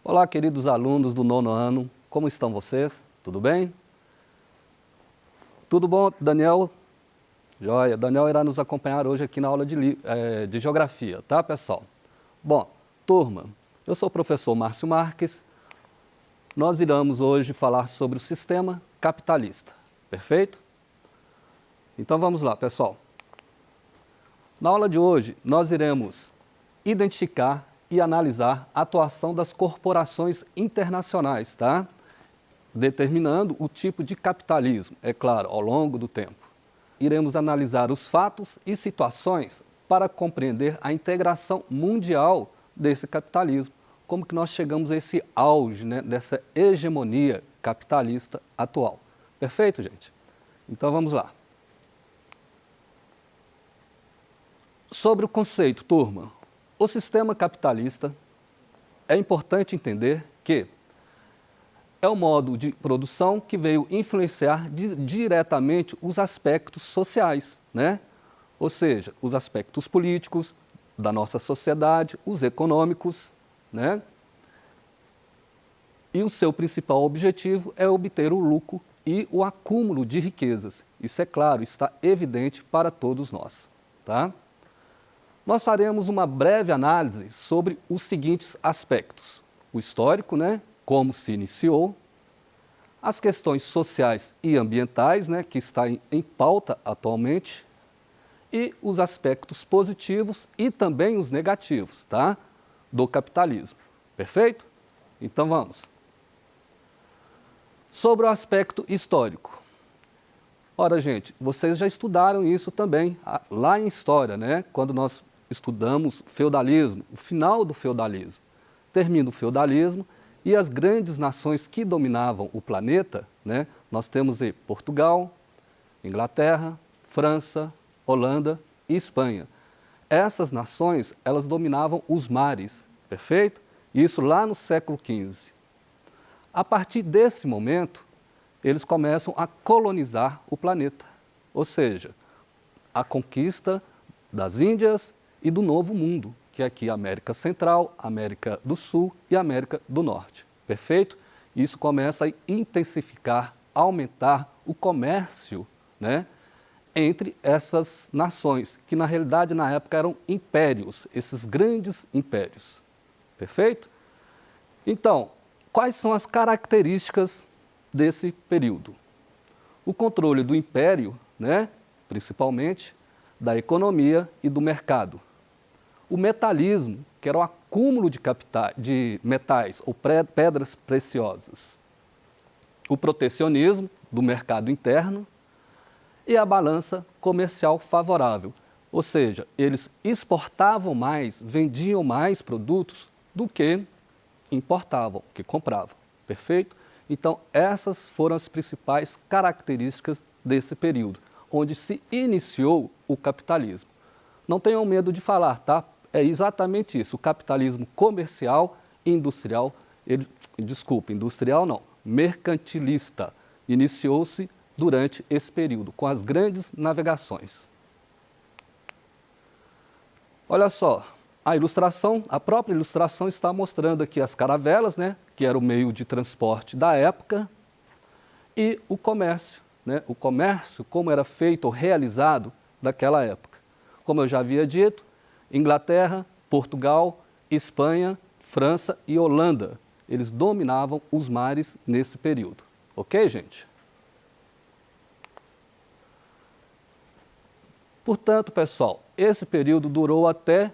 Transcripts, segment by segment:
Olá, queridos alunos do 9º ano, como estão vocês? Tudo bem? Tudo bom, Daniel? Joia, Daniel irá nos acompanhar hoje aqui na aula de Geografia, tá, pessoal? Bom, turma, eu sou o professor Márcio Marques. Nós iremos hoje falar sobre o sistema capitalista, perfeito? Então vamos lá, pessoal. Na aula de hoje, nós iremos identificar e analisar a atuação das corporações internacionais, tá? Determinando o tipo de capitalismo, é claro, ao longo do tempo. Iremos analisar os fatos e situações para compreender a integração mundial desse capitalismo, como que nós chegamos a esse auge, né, dessa hegemonia capitalista atual. Perfeito, gente? Então vamos lá. Sobre o conceito, turma, o sistema capitalista, é importante entender que é um modo de produção que veio influenciar diretamente os aspectos sociais, né? Ou seja, os aspectos políticos da nossa sociedade, os econômicos, né? E o seu principal objetivo é obter o lucro e o acúmulo de riquezas. Isso é claro, está evidente para todos nós, tá? Nós faremos uma breve análise sobre os seguintes aspectos. O histórico, né, como se iniciou, as questões sociais e ambientais, né, que está em pauta atualmente, e os aspectos positivos e também os negativos, tá, do capitalismo. Perfeito? Então vamos. Sobre o aspecto histórico. Ora, gente, vocês já estudaram isso também lá em História, né, quando nós estudamos feudalismo, o final do feudalismo. Termina o feudalismo e as grandes nações que dominavam o planeta, né, nós temos aí Portugal, Inglaterra, França, Holanda e Espanha. Essas nações, elas dominavam os mares, perfeito? Isso lá no século XV. A partir desse momento, eles começam a colonizar o planeta, ou seja, a conquista das Índias e do Novo Mundo, que é aqui a América Central, América do Sul e América do Norte. Perfeito? Isso começa a intensificar, aumentar o comércio, né, entre essas nações, que na realidade na época eram impérios, esses grandes impérios. Perfeito? Então, quais são as características desse período? O controle do império, né, principalmente, da economia e do mercado. O metalismo, que era o acúmulo de metais ou pedras preciosas. O protecionismo do mercado interno e a balança comercial favorável. Ou seja, eles exportavam mais, vendiam mais produtos do que importavam, que compravam. Perfeito? Então, essas foram as principais características desse período, onde se iniciou o capitalismo. Não tenham medo de falar, tá? É exatamente isso, o capitalismo comercial e industrial, industrial não, mercantilista, iniciou-se durante esse período, com as grandes navegações. Olha só, a própria ilustração está mostrando aqui as caravelas, né, que era o meio de transporte da época, e o comércio, né, o comércio como era feito ou realizado daquela época. Como eu já havia dito, Inglaterra, Portugal, Espanha, França e Holanda, eles dominavam os mares nesse período. Ok, gente? Portanto, pessoal, esse período durou até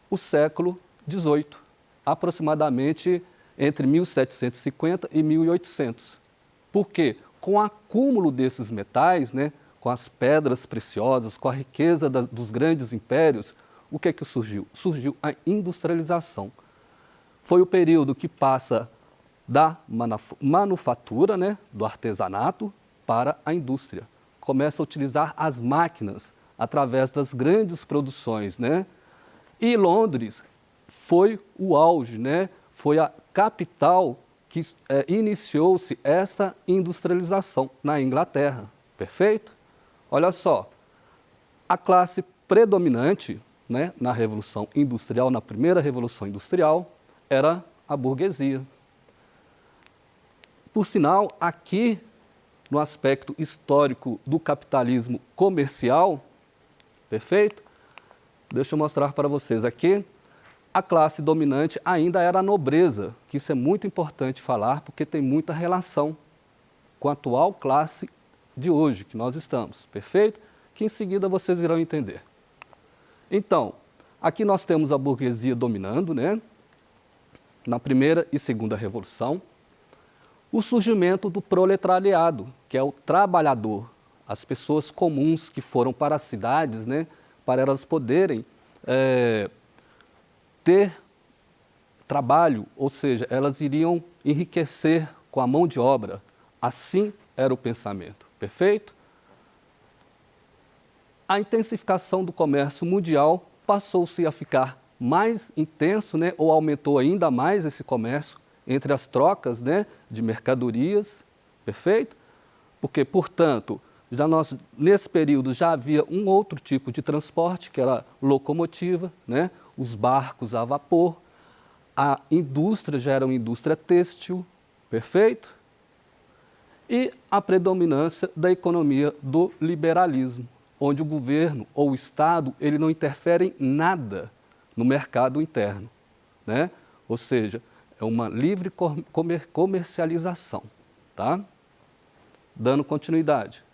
o século XVIII, aproximadamente entre 1750 e 1800. Por quê? Com o acúmulo desses metais, né, com as pedras preciosas, com a riqueza dos grandes impérios, o que é que surgiu? Surgiu a industrialização. Foi o período que passa da manufatura, né, do artesanato, para a indústria. Começa a utilizar as máquinas através das grandes produções, né? E Londres foi o auge, né? Foi a capital que iniciou-se essa industrialização na Inglaterra. Perfeito? Olha só, a classe predominante, né, na Revolução Industrial, na primeira Revolução Industrial, era a burguesia. Por sinal, aqui, no aspecto histórico do capitalismo comercial, perfeito? Deixa eu mostrar para vocês aqui. A classe dominante ainda era a nobreza, que isso é muito importante falar, porque tem muita relação com a atual classe de hoje, que nós estamos, perfeito? Que em seguida vocês irão entender. Então, aqui nós temos a burguesia dominando, né? Na primeira e segunda revolução. O surgimento do proletariado, que é o trabalhador, as pessoas comuns que foram para as cidades, né, para elas poderem ter trabalho, ou seja, elas iriam enriquecer com a mão de obra. Assim era o pensamento, perfeito? A intensificação do comércio mundial passou-se a ficar mais intenso, né, ou aumentou ainda mais esse comércio entre as trocas, né, de mercadorias, perfeito? Porque, portanto, nesse período já havia um outro tipo de transporte, que era a locomotiva, né, os barcos a vapor, a indústria já era uma indústria têxtil, perfeito? E a predominância da economia do liberalismo, onde o governo ou o Estado ele não interfere em nada no mercado interno, né? Ou seja, é uma livre comercialização, tá? Dando continuidade.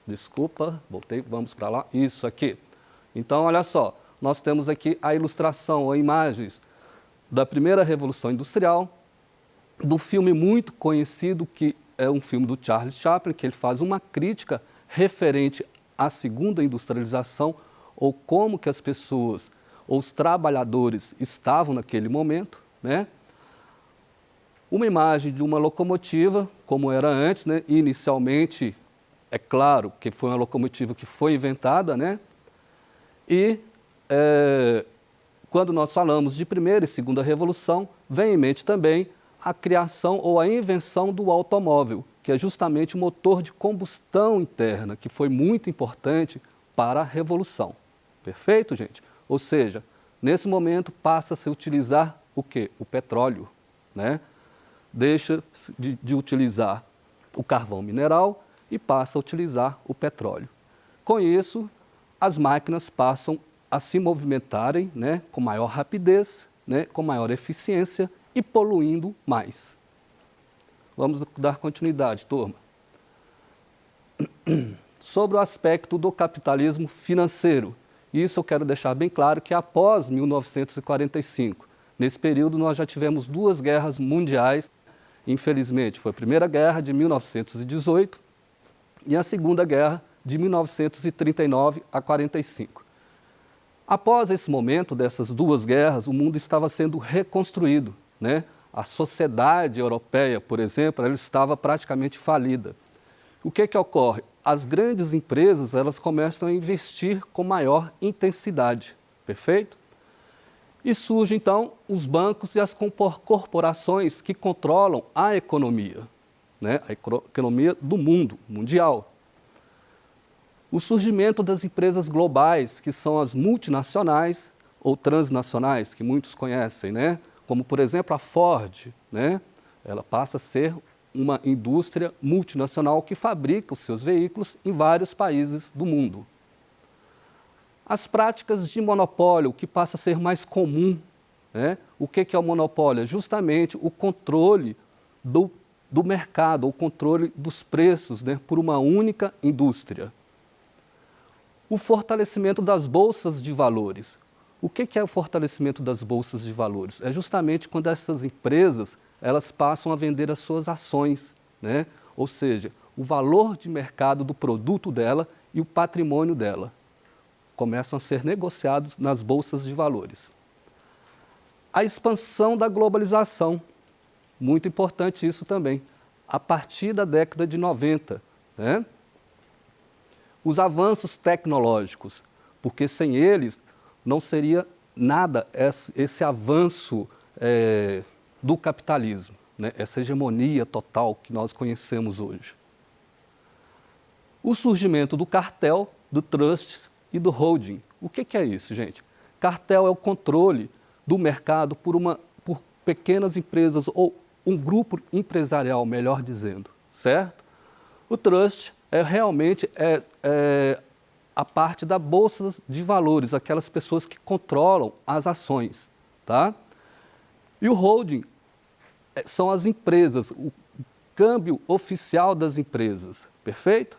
Desculpa, voltei, vamos para lá. Isso aqui. Então, olha só, nós temos aqui a ilustração, ou imagens da primeira Revolução Industrial, do filme muito conhecido, que é um filme do Charles Chaplin, que ele faz uma crítica referente à segunda industrialização, ou como que as pessoas ou os trabalhadores estavam naquele momento, né? Uma imagem de uma locomotiva, como era antes, né? Inicialmente, é claro que foi uma locomotiva que foi inventada, né? E quando nós falamos de primeira e segunda revolução, vem em mente também a criação ou a invenção do automóvel, que é justamente o motor de combustão interna, que foi muito importante para a revolução. Perfeito, gente? Ou seja, nesse momento passa a se utilizar o quê? O petróleo, né? Deixa de utilizar o carvão mineral e passa a utilizar o petróleo. Com isso, as máquinas passam a se movimentarem, né, com maior rapidez, né, com maior eficiência e poluindo mais. Vamos dar continuidade, turma. Sobre o aspecto do capitalismo financeiro. Isso eu quero deixar bem claro que após 1945, nesse período nós já tivemos duas guerras mundiais, infelizmente. Foi a Primeira Guerra de 1918 e a Segunda Guerra de 1939 a 45. Após esse momento dessas duas guerras, o mundo estava sendo reconstruído, né? A sociedade europeia, por exemplo, ela estava praticamente falida. O que ocorre? As grandes empresas, elas começam a investir com maior intensidade, perfeito? E surgem, então, os bancos e as corporações que controlam a economia, né? A economia do mundo, mundial. O surgimento das empresas globais, que são as multinacionais ou transnacionais, que muitos conhecem, né? Como, por exemplo, a Ford, né? Ela passa a ser uma indústria multinacional que fabrica os seus veículos em vários países do mundo. As práticas de monopólio, que passa a ser mais comum, né? O que é o monopólio? É justamente o controle do mercado, o controle dos preços, né? Por uma única indústria. O fortalecimento das bolsas de valores. O que é o fortalecimento das bolsas de valores? É justamente quando essas empresas elas passam a vender as suas ações, né? Ou seja, o valor de mercado do produto dela e o patrimônio dela começam a ser negociados nas bolsas de valores. A expansão da globalização, muito importante isso também, a partir da década de 90, né? Os avanços tecnológicos, porque sem eles não seria nada esse avanço do capitalismo, né? Essa hegemonia total que nós conhecemos hoje. O surgimento do cartel, do trust e do holding. O que é isso, gente? Cartel é o controle do mercado por pequenas empresas ou um grupo empresarial, melhor dizendo, certo? O trust realmente a parte da bolsa de valores, aquelas pessoas que controlam as ações, tá? E o holding são as empresas, o câmbio oficial das empresas, perfeito?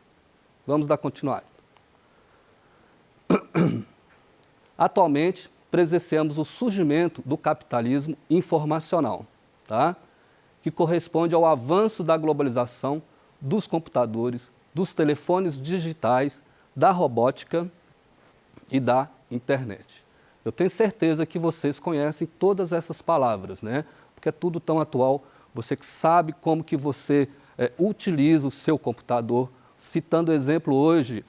Vamos dar continuidade. Atualmente, presenciamos o surgimento do capitalismo informacional, tá? Que corresponde ao avanço da globalização, dos computadores, dos telefones digitais, da robótica e da internet. Eu tenho certeza que vocês conhecem todas essas palavras, né? Porque é tudo tão atual, você que sabe como que você utiliza o seu computador. Citando exemplo hoje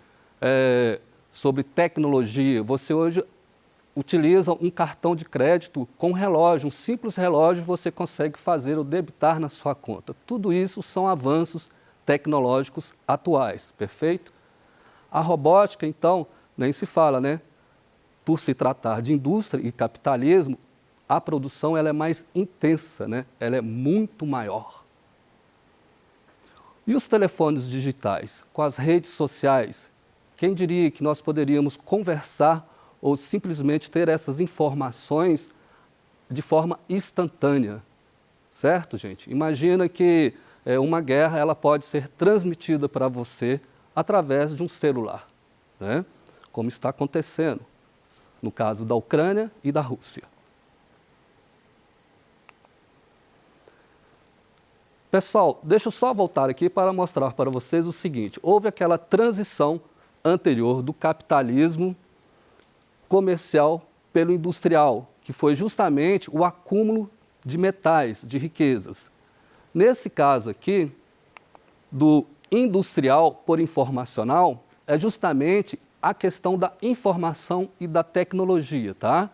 sobre tecnologia, você hoje utiliza um cartão de crédito com relógio, um simples relógio você consegue fazer o debitar na sua conta. Tudo isso são avanços tecnológicos atuais, perfeito? A robótica, então, nem se fala, né? Por se tratar de indústria e capitalismo, a produção ela é mais intensa, né? Ela é muito maior. E os telefones digitais, com as redes sociais, quem diria que nós poderíamos conversar ou simplesmente ter essas informações de forma instantânea, certo, gente? Imagina que uma guerra ela pode ser transmitida para você através de um celular, né? Como está acontecendo no caso da Ucrânia e da Rússia. Pessoal, deixa eu só voltar aqui para mostrar para vocês o seguinte, houve aquela transição anterior do capitalismo comercial pelo industrial, que foi justamente o acúmulo de metais, de riquezas. Nesse caso aqui, do industrial por informacional, é justamente a questão da informação e da tecnologia, tá?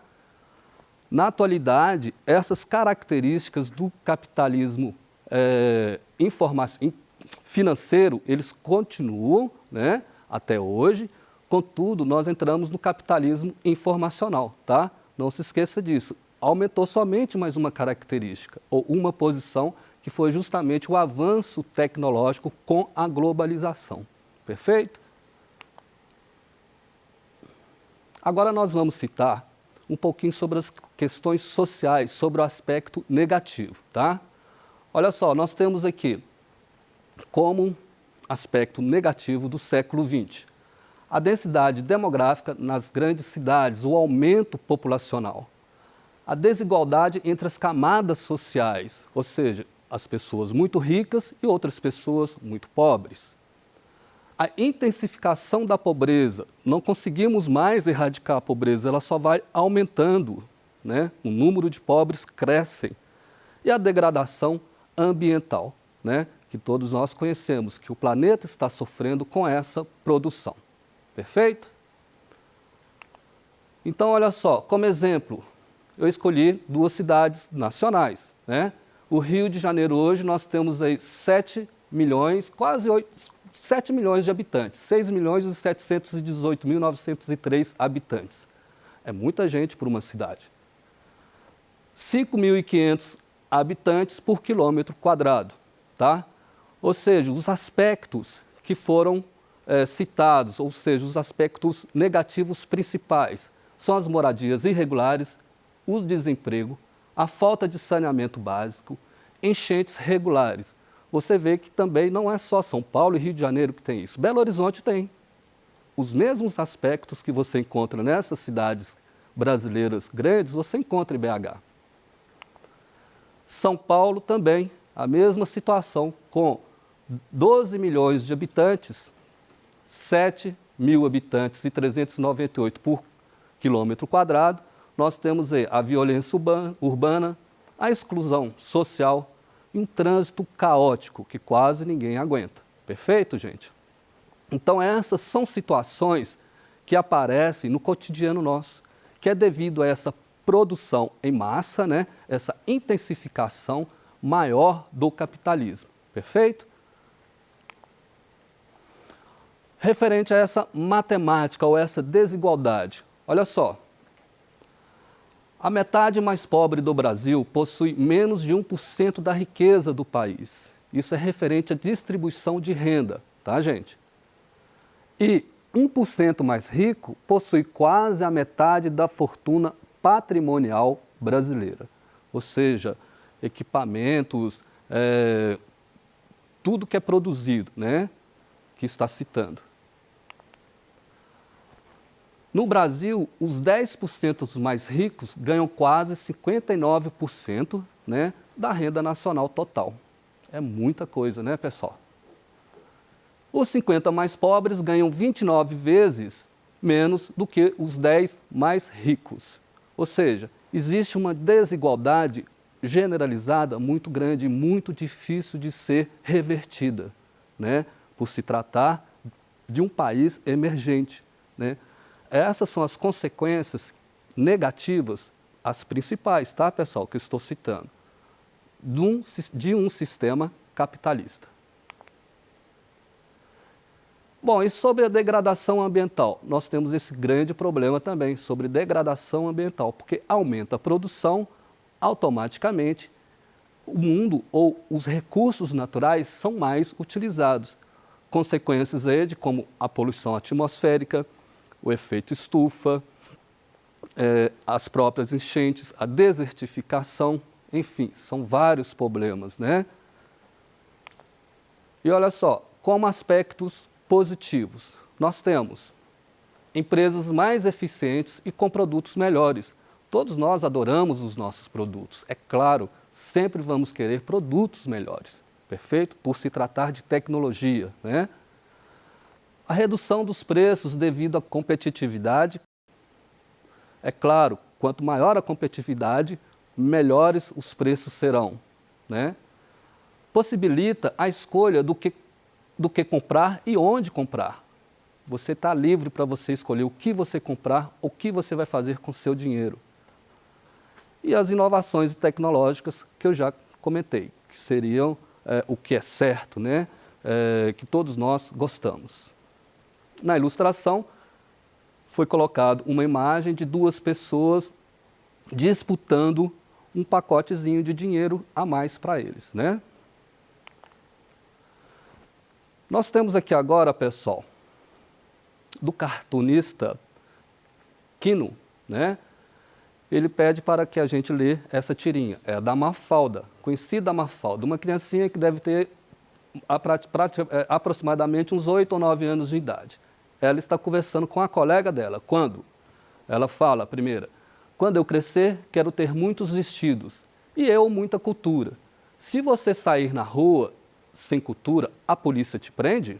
Na atualidade, essas características do capitalismo financeiro, eles continuam, né, até hoje. Contudo, nós entramos no capitalismo informacional, tá? Não se esqueça disso. Aumentou somente mais uma característica, ou uma posição, que foi justamente o avanço tecnológico com a globalização. Perfeito? Agora nós vamos citar um pouquinho sobre as questões sociais, sobre o aspecto negativo, tá? Olha só, nós temos aqui como aspecto negativo do século XX. A densidade demográfica nas grandes cidades, o aumento populacional, a desigualdade entre as camadas sociais, ou seja, as pessoas muito ricas e outras pessoas muito pobres. A intensificação da pobreza, não conseguimos mais erradicar a pobreza, ela só vai aumentando, né? O número de pobres cresce. E a degradação ambiental, né? Que todos nós conhecemos, que o planeta está sofrendo com essa produção. Perfeito? Então, olha só, como exemplo, eu escolhi duas cidades nacionais, né? O Rio de Janeiro hoje nós temos aí 7 milhões, quase 7 milhões de habitantes, 6.718.903 habitantes. É muita gente por uma cidade. 5.500 habitantes por quilômetro quadrado, tá? Ou seja, os aspectos que foram citados, ou seja, os aspectos negativos principais, são as moradias irregulares, o desemprego, a falta de saneamento básico, enchentes regulares. Você vê que também não é só São Paulo e Rio de Janeiro que tem isso. Belo Horizonte tem. Os mesmos aspectos que você encontra nessas cidades brasileiras grandes, você encontra em BH. São Paulo também, a mesma situação, com 12 milhões de habitantes, 7 mil habitantes e 398 por quilômetro quadrado, nós temos aí a violência urbana, a exclusão social e um trânsito caótico que quase ninguém aguenta. Perfeito, gente? Então essas são situações que aparecem no cotidiano nosso, que é devido a essa produção em massa, né? Essa intensificação maior do capitalismo. Perfeito? Referente a essa matemática ou essa desigualdade, olha só, A metade mais pobre do Brasil possui menos de 1% da riqueza do país. Isso é referente à distribuição de renda, tá, gente? E 1% mais rico possui quase a metade da fortuna patrimonial brasileira. Ou seja, equipamentos, tudo que é produzido, né, que está citando. No Brasil, os 10% mais ricos ganham quase 59%, né, da renda nacional total. É muita coisa, né, pessoal? Os 50 mais pobres ganham 29 vezes menos do que os 10 mais ricos. Ou seja, existe uma desigualdade generalizada muito grande e muito difícil de ser revertida, né, por se tratar de um país emergente, né? Essas são as consequências negativas, as principais, tá, pessoal, que eu estou citando, de um sistema capitalista. Bom, e sobre a degradação ambiental? Nós temos esse grande problema também sobre degradação ambiental, porque aumenta a produção, automaticamente o mundo ou os recursos naturais são mais utilizados. Consequências aí de como a poluição atmosférica, o efeito estufa, as próprias enchentes, a desertificação, enfim, são vários problemas, né? E olha só, como aspectos positivos, nós temos empresas mais eficientes e com produtos melhores. Todos nós adoramos os nossos produtos, é claro, sempre vamos querer produtos melhores, perfeito? Por se tratar de tecnologia, né? A redução dos preços devido à competitividade. É claro, quanto maior a competitividade, melhores os preços serão, né? Possibilita a escolha do que comprar e onde comprar. Você está livre para você escolher o que você comprar, o que você vai fazer com o seu dinheiro. E as inovações tecnológicas que eu já comentei, que seriam o que é certo, né? Que todos nós gostamos. Na ilustração, foi colocado uma imagem de duas pessoas disputando um pacotezinho de dinheiro a mais para eles, né? Nós temos aqui agora, pessoal, do cartunista Quino, né? Ele pede para que a gente lê essa tirinha, é a da Mafalda, conhecida Mafalda, uma criancinha que deve ter aproximadamente uns 8 ou 9 anos de idade. Ela está conversando com a colega dela. Quando? Ela fala, primeira, quando eu crescer, quero ter muitos vestidos e eu muita cultura. Se você sair na rua sem cultura, a polícia te prende?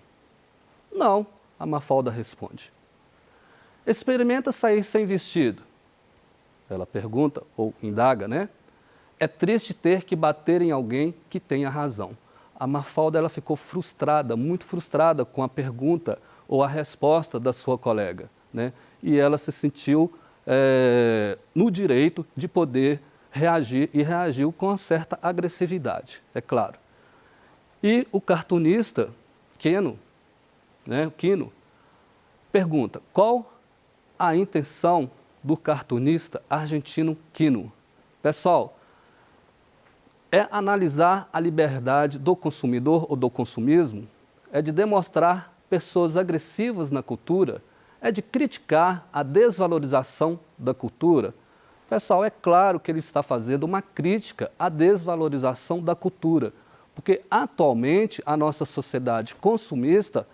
Não, a Mafalda responde. Experimenta sair sem vestido. Ela pergunta, ou indaga, né? É triste ter que bater em alguém que tenha razão. A Mafalda ela ficou frustrada, muito frustrada com a pergunta ou a resposta da sua colega, né? E ela se sentiu no direito de poder reagir e reagiu com uma certa agressividade, é claro. E o cartunista Quino, né, Quino, pergunta, qual a intenção do cartunista argentino Quino? Pessoal, é analisar a liberdade do consumidor ou do consumismo, é de demonstrar pessoas agressivas na cultura, é de criticar a desvalorização da cultura. Pessoal, é claro que ele está fazendo uma crítica à desvalorização da cultura, porque atualmente a nossa sociedade consumista,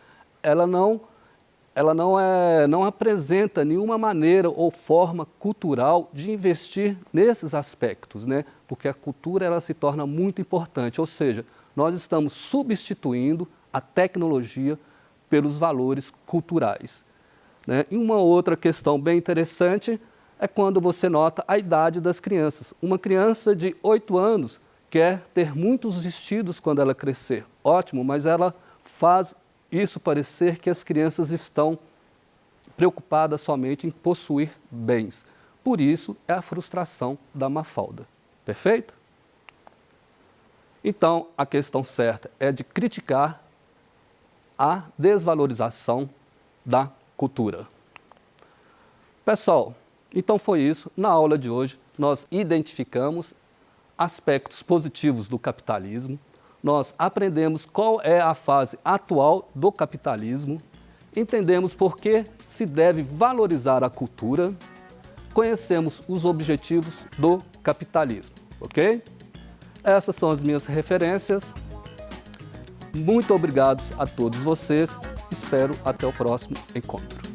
ela não apresenta nenhuma maneira ou forma cultural de investir nesses aspectos, né? Porque a cultura ela se torna muito importante, ou seja, nós estamos substituindo a tecnologia pelos valores culturais, né? E uma outra questão bem interessante é quando você nota a idade das crianças. Uma criança de 8 anos quer ter muitos vestidos quando ela crescer. Ótimo, mas ela faz isso parecer que as crianças estão preocupadas somente em possuir bens. Por isso é a frustração da Mafalda. Perfeito? Então, a questão certa é de criticar a desvalorização da cultura. Pessoal, Então foi isso. Na aula de hoje, nós identificamos aspectos positivos do capitalismo, nós aprendemos qual é a fase atual do capitalismo, entendemos por que se deve valorizar a cultura, conhecemos os objetivos do capitalismo, ok? Essas são as minhas referências. Muito obrigado a todos vocês. Espero até o próximo encontro.